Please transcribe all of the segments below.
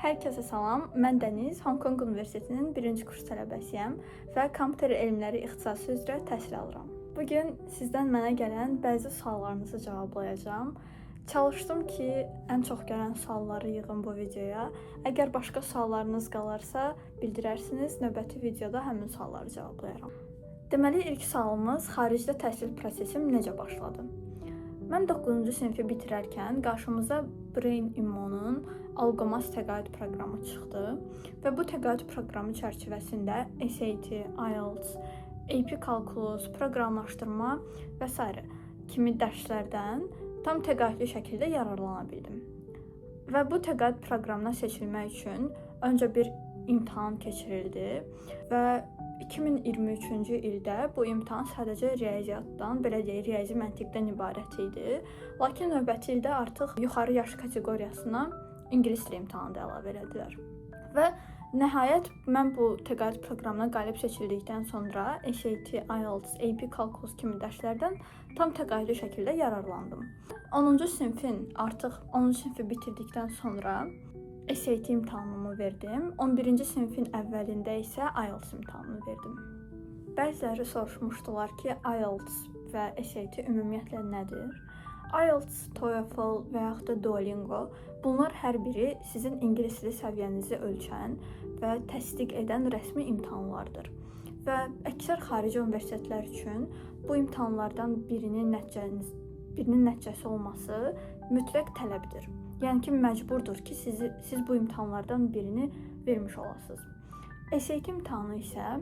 Hər kəsə salam, mən Dəniz, Hong Kong Universitetinin 1-ci kurs tələbəsiyəm və kompüter elmləri ixtisası üzrə təhsil alıram. Bugün sizdən mənə gələn bəzi suallarınızı cavablayacağam. Çalışdım ki, ən çox gələn sualları yığım bu videoya. Əgər başqa suallarınız qalarsa, bildirərsiniz, növbəti videoda həmin sualları cavablayaram. Deməli, ilk sualımız xaricdə təhsil prosesim necə başladı? Mən 9-cu sinifi bitirərkən qarşımıza Brain Immo'nun Algomas təqaüd proqramı çıxdı və bu təqaüd proqramı çərçivəsində SAT, IELTS, AP Calculus, proqramlaşdırma və s. kimi dərslərdən tam təqaüdlü şəkildə yararlana bildim. Və bu təqaüd proqramına seçilmək üçün öncə bir imtahan keçirildi və 2023-cü ildə bu imtahan sadəcə riyaziyyatdan, belə deyək, riyazi məntiqdən ibarət idi. Lakin növbəti ildə artıq yuxarı yaş kateqoriyasına ingilis dili imtahanı da əlavə elədilər. Və nəhayət mən bu təqaüd proqramına qalib seçildikdən sonra SAT, IELTS, AP Calculus kimi dərslərdən tam təqaüdlü şəkildə yararlandım. 10-cu sinifi bitirdikdən sonra SAT imtahanımı verdim. 11-ci sinifin əvvəlində isə IELTS imtahanını verdim. Bəziləri soruşmuşdular ki, IELTS və SAT ümumiyyətlə nədir? IELTS, TOEFL və yaxud da Duolingo, bunlar hər biri sizin ingilis dili səviyyənizi ölçən və təsdiq edən rəsmi imtahanlardır. Və əksər xarici universitetlər üçün bu imtahanlardan birinin nəticəsi olması mütləq tələbdir. Yəni ki, məcburdur ki, siz bu imtahanlardan birini vermiş olasınız. SAT imtahanı isə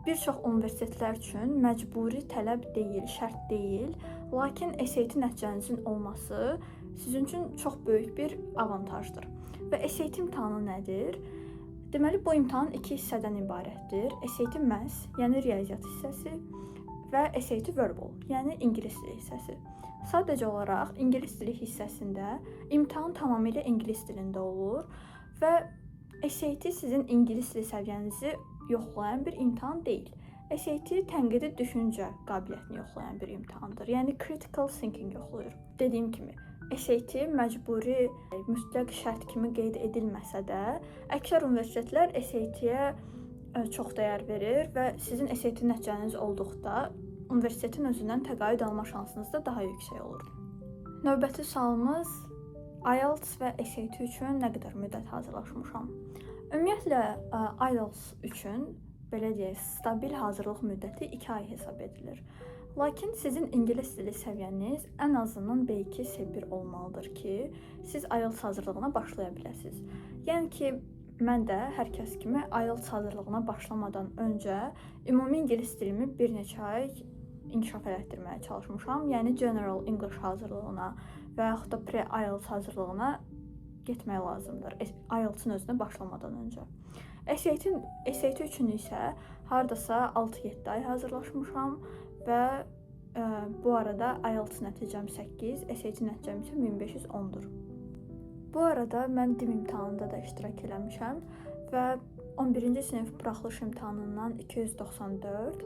bir çox universitetlər üçün məcburi tələb deyil, şərt deyil. Lakin SAT nəticənizin olması sizin üçün çox böyük bir avantajdır. Və SAT imtahanı nədir? Deməli, bu imtahan 2 hissədən ibarətdir. SAT Maths, yəni riyaziyyat hissəsi və SAT Verbal, yəni ingilis dili hissəsi. Sadəcə olaraq ingilis dili hissəsində imtahan tamamilə ingilis dilində olur və SAT sizin ingilis dili səviyyənizi yoxlayan bir imtahan deyil. SAT tənqidi düşüncə qabiliyyətini yoxlayan bir imtahandır. Yəni critical thinking yoxlayır. Dediyim kimi, SAT məcburi, mütləq şərt kimi qeyd edilməsə də, əksər universitetlər SAT-yə çox dəyər verir və sizin SAT nəticəniz olduqda universitetin özündən təqaüd alma şansınız da daha yüksək olur. Növbəti sualımız IELTS və SAT üçün nə qədər müddət hazırlaşmışam? Ümumiyyətlə, IELTS üçün, belə deyək, stabil hazırlıq müddəti 2 ay hesab edilir. Lakin sizin ingilis dili səviyyəniz ən azından B2, C1 olmalıdır ki, siz IELTS hazırlığına başlaya biləsiniz. Yəni ki, mən də hər kəs kimi IELTS hazırlığına başlamadan öncə ümumi ingilis dilimi bir neçə ay inkişaf elətdirməyə çalışmışam. Yəni General English hazırlığına və yaxud da Pre-IELTS hazırlığına getmək lazımdır. IELTS-in özünə başlamadan öncə. SAT üçün isə hardasa 6-7 ay hazırlaşmışam və bu arada IELTS nəticəm 8, SAT nəticəm isə 1510-dur. Bu arada mən dil imtahanında da iştirak eləmişəm və 11-ci sinif buraxılış imtahanından 294,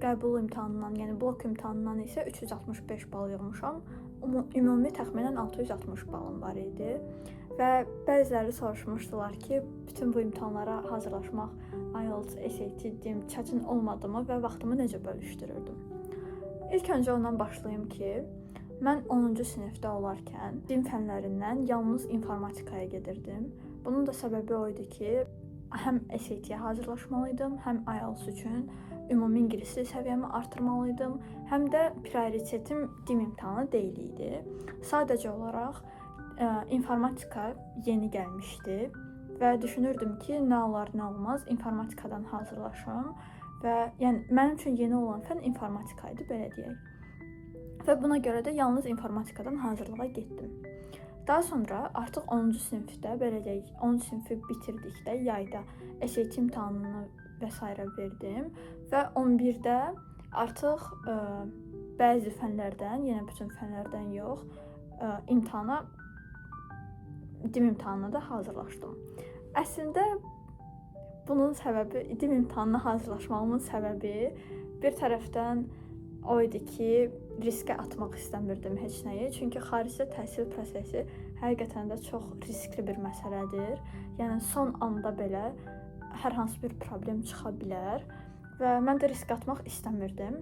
qəbul imtahanından, yəni blok imtahanından isə 365 bal yığmışam. Ümumi təxminən 660 balım var idi və bəziləri soruşmuşdular ki, bütün bu imtahanlara hazırlaşmaq IELTS, SAT, DIM çətin olmadımı və vaxtımı necə bölüşdürürdüm? İlk öncə ondan başlayım ki, mən 10-cu sinifdə olarkən DIM fənlərindən yalnız informatikaya gedirdim. Bunun da səbəbi o idi ki, həm SAT-yə hazırlaşmalıydım, həm IELTS üçün ümumi ingilis dili səviyyəmi artırmalıydım, həm də prioritetim DIM imtahanı deyil idi. Sadəcə olaraq informatika yeni gəlmişdi və düşünürdüm ki, nə olar, nə olmaz, informatikadan hazırlaşım və yəni mənim üçün yeni olan fən informatika idi, belə deyək. Və buna görə də yalnız informatikadan hazırlığa getdim. Daha sonra artıq 10-cu sinifdə, belə deyək, 10-cu sinifi bitirdikdə yayda SAT imtahanını və s. verdim və 11-də artıq bəzi fənlərdən, yenə bütün fənlərdən yox, DIM imtahanına da hazırlaşdım. Əslində bunun səbəbi, DIM imtahanına hazırlaşmağımın səbəbi bir tərəfdən o idi ki, riskə atmaq istəmirdim heç nəyi. Çünki xaricdə təhsil prosesi həqiqətən də çox riskli bir məsələdir. Yəni son anda belə hər hansı bir problem çıxa bilər və mən də risk atmaq istəmirdim.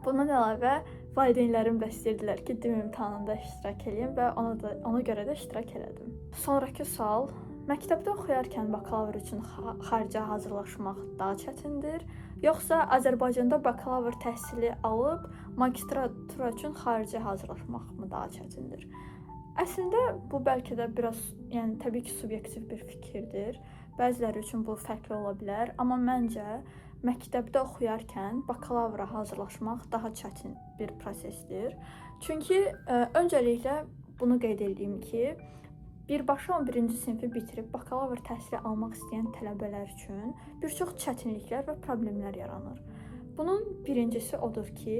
Bundan əlavə valideynlərim də istəyirdilər ki, DİM imtahanında iştirak edeyim və ona görə də iştirak elədim. Sonrakı sual: məktəbdə oxuyarkən bakalavr üçün xaricə hazırlaşmaq daha çətindir, yoxsa Azərbaycanda bakalavr təhsili alıb magistratura üçün xaricə hazırlaşmaq daha çətindir? Əslində bu bəlkə də biraz, yəni təbii ki, subyektiv bir fikirdir. Bəziləri üçün bu fərqli ola bilər, amma məncə məktəbdə oxuyarkən bakalavra hazırlaşmaq daha çətin bir prosesdir. Çünki öncəliklə bunu qeyd edeyim ki, birbaşa 11-ci sinifi bitirib bakalavr təhsili almaq istəyən tələbələr üçün bir çox çətinliklər və problemlər yaranır. Bunun birincisi odur ki,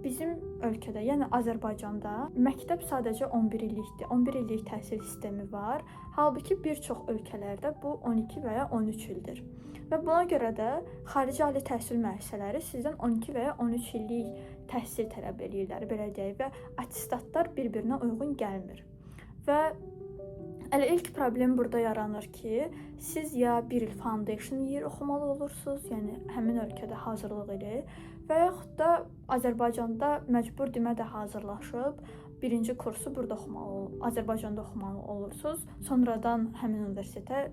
bizim ölkədə, yəni Azərbaycanda məktəb sadəcə 11 illikdir. 11 illik təhsil sistemi var. Halbuki bir çox ölkələrdə bu 12 və ya 13 ildir. Və buna görə də xarici ali təhsil müəssisələri sizdən 12 və ya 13 illik təhsil tələb edirlər, belə deyək, və attestatlar bir-birinə uyğun gəlmir. Və elə ilk problem burada yaranır ki, siz ya bir il foundation year oxumalı olursunuz, yəni həmin ölkədə hazırlıq ili, və yaxud da Azərbaycanda məcbur DİM-ə də hazırlaşıb birinci kursu burada Azərbaycanda oxumalı olursunuz. Sonradan həmin universitetə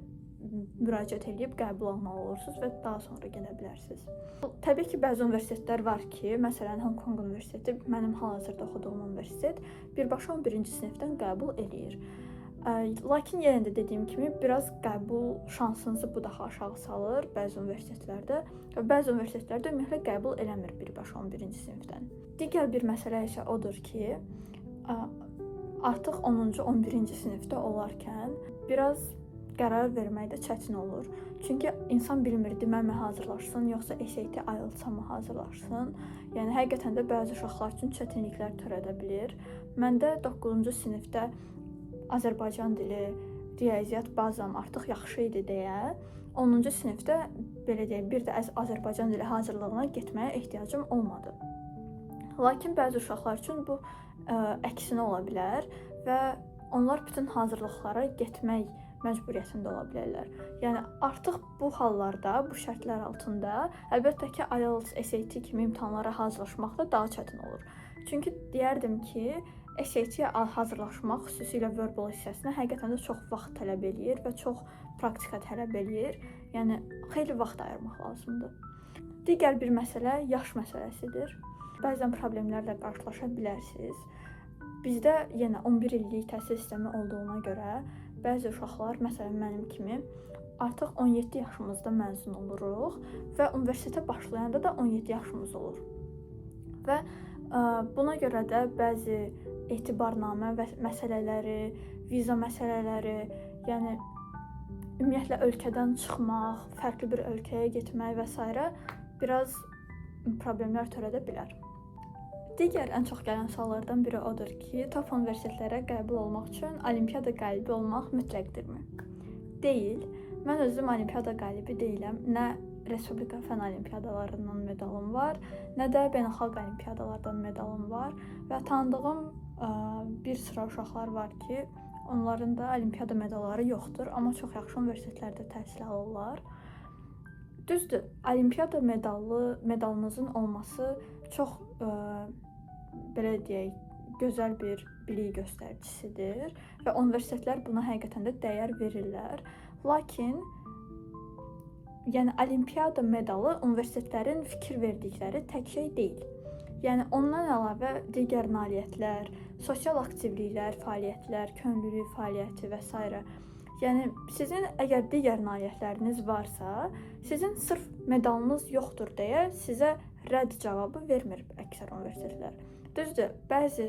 müraciət edib qəbul almalı olursunuz və daha sonra gedə bilərsiniz. Təbii ki, bəzi universitetlər var ki, məsələn Hong Kong Universiteti, mənim hal-hazırda oxuduğum universitet, birbaşa 11-ci sinifdən qəbul eləyir. Lakin yenə də dediyim kimi biraz qəbul şansınızı bu daha aşağı salır bəzi universitetlərdə və bəzi universitetlərdə ümumiyyətlə qəbul eləmir birbaşa 11-ci sinifdən. Digər bir məsələ isə odur ki, artıq 10-cu, 11-ci sinifdə olarkən biraz qərar vermək də çətin olur. Çünki insan bilmir DİM-ə mi hazırlaşsın, yoxsa SAT, IELTS-a mı hazırlaşsın. Yəni həqiqətən də bəzi uşaqlar üçün çətinliklər törədə bilir. Məndə 9-cu sinifdə Azərbaycan dili, riyaziyyat bazam artıq yaxşı idi deyə 10-cu sinifdə belə deyim, bir də Azərbaycan dili hazırlığına getməyə ehtiyacım olmadı. Lakin bəzi uşaqlar üçün bu əksinə ola bilər və onlar bütün hazırlıqlara getmək məcburiyyətində ola bilərlər. Yəni artıq bu hallarda, bu şərtlər altında əlbəttə ki, IELTS, SAT kimi imtahanlara hazırlaşmaq da daha çətin olur. Çünki deyərdim ki, SAT-yə hazırlaşmaq, xüsusilə verbal hissəsinə həqiqətən də çox vaxt tələb eləyir və çox praktika tələb eləyir. Yəni xeyli vaxt ayırmaq lazımdır. Digər bir məsələ yaş məsələsidir. Bəzən problemlərlə qarşılaşa bilərsiniz. Bizdə yenə 11 illik təhsil sistemi olduğuna görə bəzi uşaqlar, məsələn mənim kimi, artıq 17 yaşımızda məzun oluruq və universitetə başlayanda da 17 yaşımız olur. Və buna görə də bəzi etibarnamə məsələləri, viza məsələləri, yəni ümumiyyətlə ölkədən çıxmaq, fərqli bir ölkəyə getmək və s. biraz problemlər törədə bilər. Digər ən çox gələn suallardan biri odur ki, top universitetlərə qəbul olmaq üçün olimpiada qalibi olmaq mütləqdirmi? Deyil. Mən özüm olimpiada qalibi deyiləm. Nə Respublika fən olimpiadalarından medalım var, nə də beynəlxalq olimpiadalardan medalım var və tanıdığım bir sıra uşaqlar var ki, onların da olimpiada medalları yoxdur, amma çox yaxşı universitetlərdə təhsil alırlar. Düzdür, olimpiada medalınızın olması çox belə deyək, gözəl bir bilik göstəricisidir və universitetlər buna həqiqətən də dəyər verirlər. Lakin yəni olimpiada medalı universitetlərin fikir verdikləri tək şey deyil. Yəni ondan əlavə digər nailiyyətlər, sosial aktivliklər, fəaliyyətlər, könüllülük fəaliyyəti və s. Yəni sizin əgər digər nailiyyətləriniz varsa, sizin sırf medalınız yoxdur deyə sizə rədd cavabı vermir əksər universitetlər. Düzdür, bəzi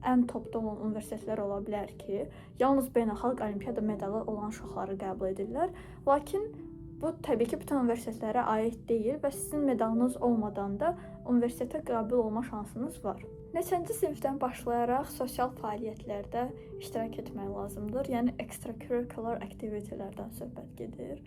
ən topda olan universitetlər ola bilər ki, yalnız beynəlxalq olimpiada medalı olan uşaqları qəbul edirlər, lakin bu təbii ki, bütün universitetlərə aid deyil və sizin medalınız olmadan da universitetə qəbul olma şansınız var. Neçənci sinifdən başlayaraq sosial fəaliyyətlərdə iştirak etmək lazımdır. Yəni extracurricular activity-lərdən söhbət gedir.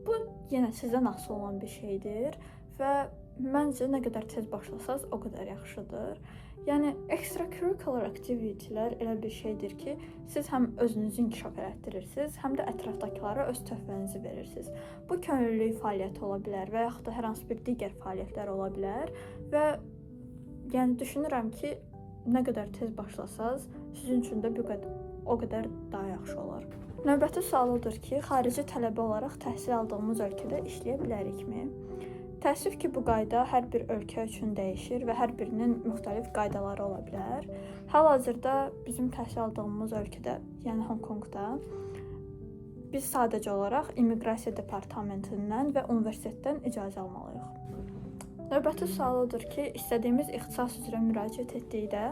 Bu yenə sizdən asılı olan bir şeydir və məncə nə qədər tez başlasaz o qədər yaxşıdır. Yəni extracurricular activity-lər elə bir şeydir ki, siz həm özünüzü inkişaf elətdirirsiniz, həm də ətrafdakılara öz töhfənizi verirsiniz. Bu könüllülük fəaliyyəti ola bilər və yaxud da hər hansı bir digər fəaliyyətlər ola bilər və yəni düşünürəm ki, nə qədər tez başlasaz, sizin üçün də o qədər daha yaxşı olar. Növbəti sual odur ki, xarici tələbə olaraq təhsil aldığımız ölkədə işləyə bilərikmi? Təəssüf ki, bu qayda hər bir ölkə üçün dəyişir və hər birinin müxtəlif qaydaları ola bilər. Hal-hazırda bizim təhsil aldığımız ölkədə, yəni Honkonqda, biz sadəcə olaraq immiqrasiya departamentindən və universitetdən icazə almalıyıq. Növbəti sual odur ki, istədiyimiz ixtisas üzrə müraciət etdikdə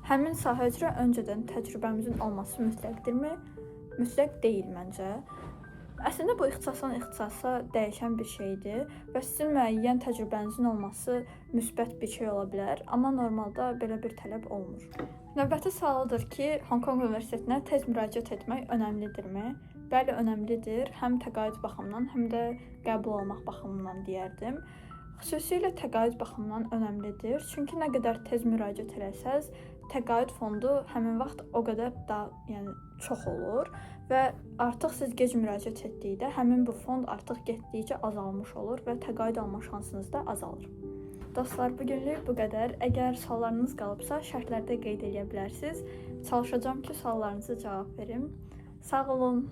həmin sahə üzrə öncədən təcrübəmizin olması mütləqdirmi? Mütləq deyil məncə. Əslində bu ixtisasdan ixtisasa dəyişən bir şeydir və sizin müəyyən təcrübənizin olması müsbət bir şey ola bilər, amma normalda belə bir tələb olmur. Növbəti sual odur ki, Honkonq Universitetinə tez müraciət etmək önəmlidirmi? Bəli, önəmlidir. Həm təqaüd baxımından, həm də qəbul olmaq baxımından deyərdim. Xüsusilə təqaüd baxımından önəmlidir, çünki nə qədər tez müraciət eləsəz, təqaüd fondu həmin vaxt o qədər çox olur və artıq siz gec müraciət etdikdə həmin bu fond artıq getdikcə azalmış olur və təqaüd alma şansınız da azalır. Dostlar, bugünlük bu qədər. Əgər suallarınız qalıbsa, şərtlərdə qeyd edə bilərsiniz. Çalışacağam ki, suallarınızı cavab verim. Sağ olun.